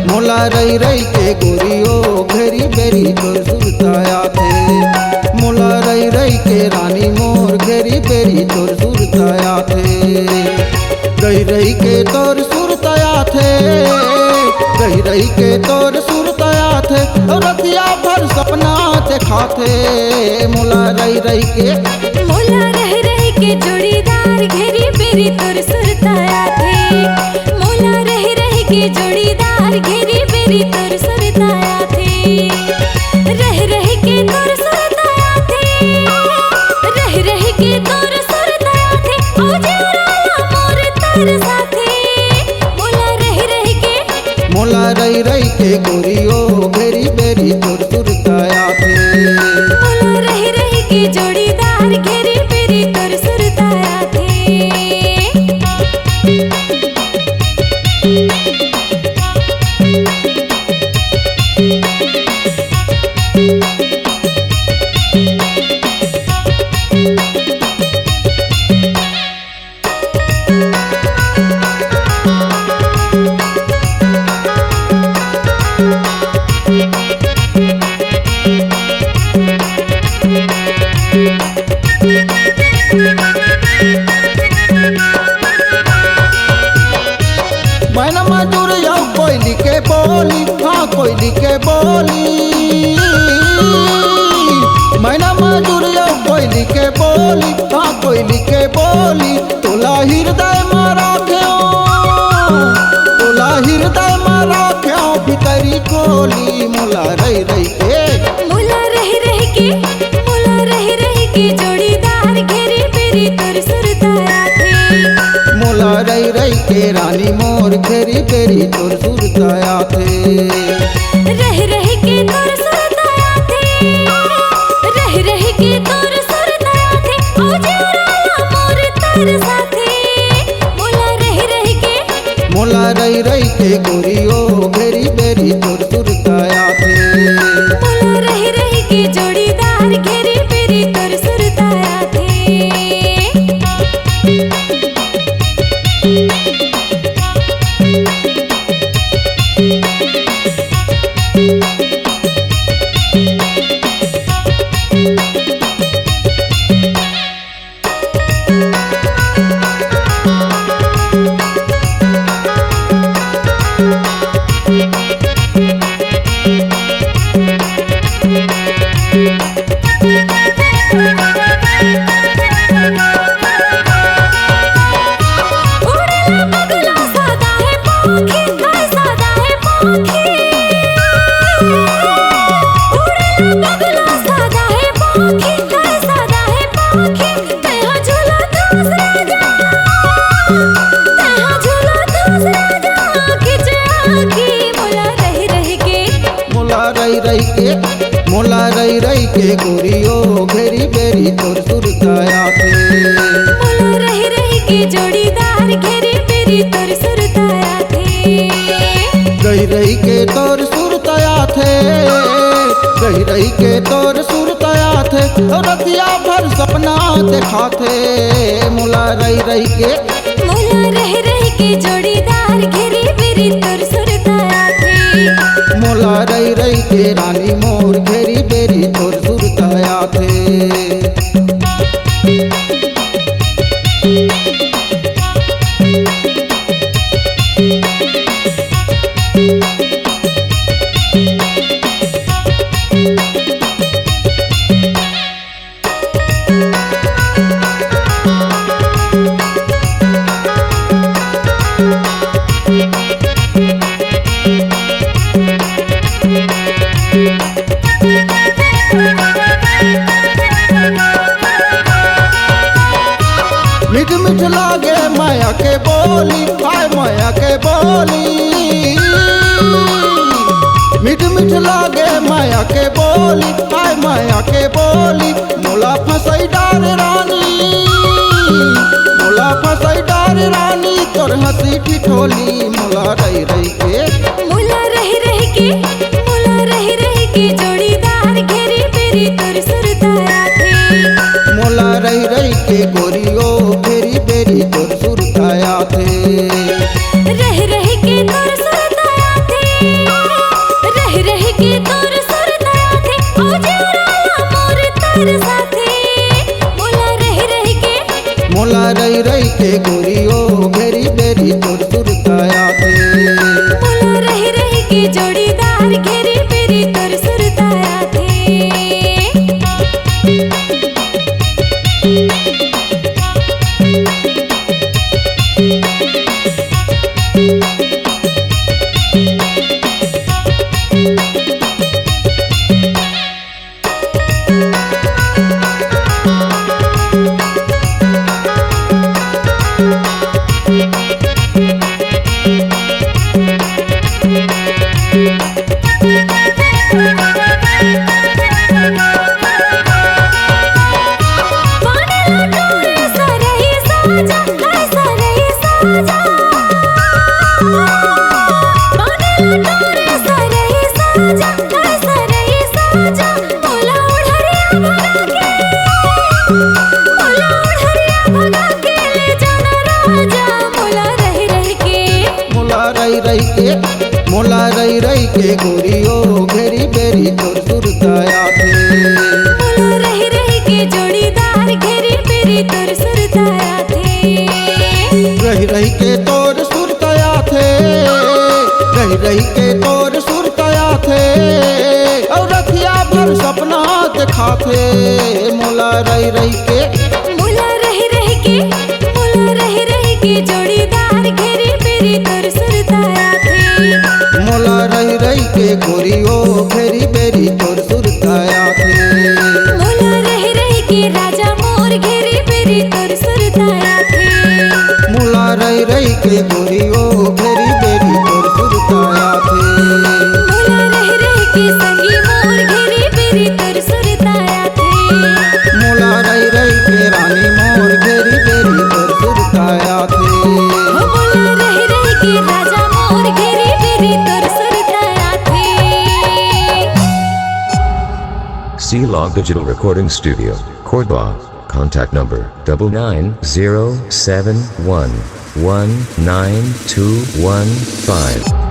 मोला रही के गोरियो घेरी बेरी तोर सुरताया थे। मोला रही के रानी मोर घेरी बेरी तोर सुरताया थे। रही के तोर सुरताया थे, रही के तोर सुरताया थे। रतिया भर सपना देखाथे। मोला रही के जोड़ीदार घेरी बेरी तोर सुरताया थे। मोला रही के जोड़ीदार घेरी बेरी तोर सुरताया थे। रह के तोर सुरताया थे, रह के तोर सुरताया थे। ओ जेराला मोर तर साथे। मोला रही के गोरियो घेरी बेरी तोर सुरताया थे। मोला रही के जोड़ीदार घेरी बेरी तोर सुरताया थे। मैना मजूर जाओ कोयली के बोली, हाँ कोयली के बोली। मैना मजूर जाओ कोयली के बोली, हाँ कोयली के बोली। तोला हृदय मारा क्यों, तोला हृदय मारा क्यों भितरी कोली। मोला रही के, मोला रही के जोड़ीदार घेरी बेरी तोर सुरताया थे। मोला रही के रानी मोर घेरी बेरी तोर सुरताया थे। रह के तोर सुरताया थे, रह के तोर सुरताया थे। ओ जेराला मोर तर साथे। मोला रही के गोरियो घेरी बेरी तोर सुरताया थे। मोला रही के जोड़ीदार घेरी बेरी तोर सुरताया थे। मोला रही के गोरियो घेरी बेरी तोर सुरताया थे। मोला रही के जोड़ीदार घेरी बेरी तोर सुरताया थे। रही के तोर सुरताया थे, रही के तोर सुरताया थे। रतिया भर सपना देखाथे। मोला रही के, मोला रही के जोड़ीदार घेरी बेरी तोर सुरताया थे। मोला रही के रानी मोर घेरी बेरी तोर सुरताया थे। माया के बोली, हाय माया के बोली, मोला फसई डार रानी, मोला फसई डार रानी, तोर हंसी ठिठोली, मोला रही रही के, मोला रही रही के, मोला रही रही के जोड़ीदार घेरी बेरी तोर सुरताया थे। मोला रही रही के गोरियो बेरी बेरी तोर सुरताया थे। रह रह के तोर सुरताया थे, रह रह के तोर सुरताया थे, ओ जोड़ाला मोर तार साथे। मोला रह के, मोला रही रही के गोरियो बेरी बेरी तोर सुरताया थे। मोला रह रह के जोड़ीदार घेरी बेरी तोर सुरताया थे। मोला रही रही के गोरियो घेरी बेरी तोर सुरताया थे। मोला रही रही के जोड़ीदार घेरी बेरी तोर सुरताया थे। रही रही के तोर सुरताया थे, रही रही के तोर सुरताया थे, और रतिया भर सपना देखा थे। मोला रही रही के, मोला रही रही के, मोला रही रही के जोड़ीदार घेरी बेरी तोर सुरताया थे। मोला रही रही के गोरियो घेरी बेरी तोर सुरताया थे। मोला रही रही के राजा मोर घेरी बेरी तोर सुरताया थे। मोला रही रही के गोरियो घेरी बेरी तोर सुरताया थे। मोला रही रही के संगी मोर घेरी बेरी तोर सुरताया थे। मोला रही रही के रानी मोर घेरी बेरी तोर सुरताया थे। मोला रही रही के राजा मोर घेरी बेरी तोर सुरताया थे। C-Log Digital Recording Studio, Cordoba. Contact number 99071192115.